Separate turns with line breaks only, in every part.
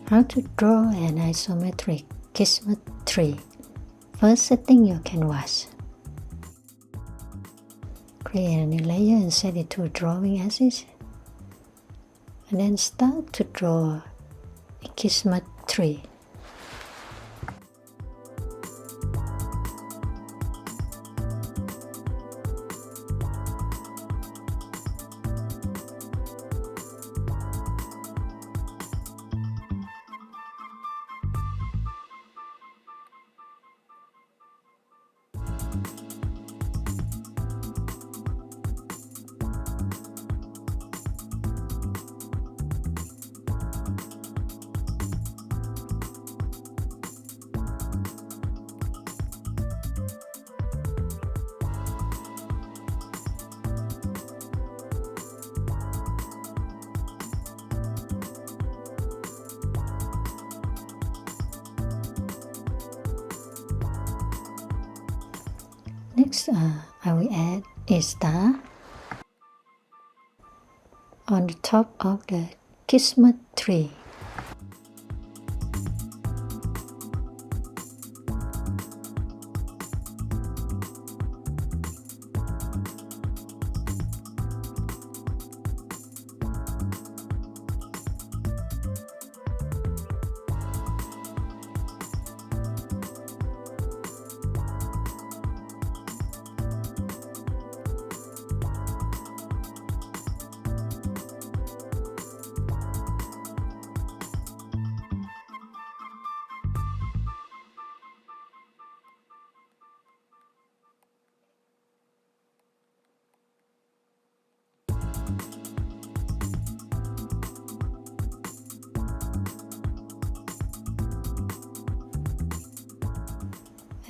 How to draw an isometric Kismet tree. First, setting your canvas. Create a new layer and set it to drawing axis. And then start to draw a Kismet tree. Next, I will add a star on the top of the Kismet tree.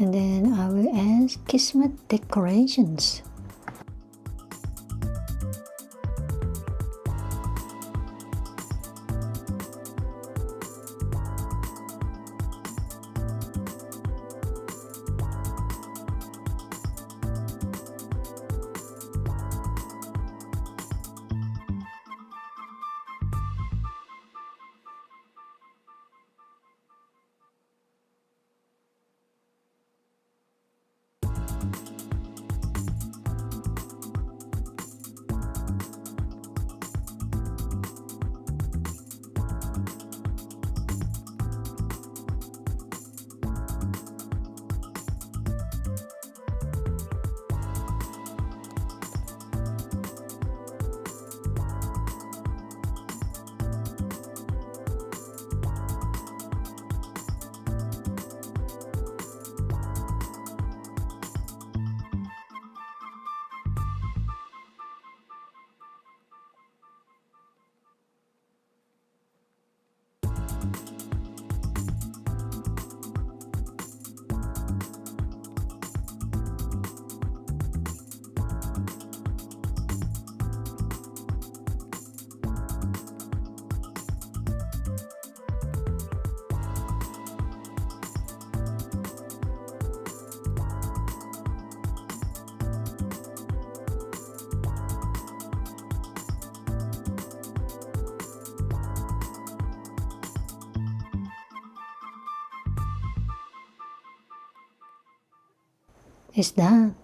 And then I will add Kismet decorations. It's done.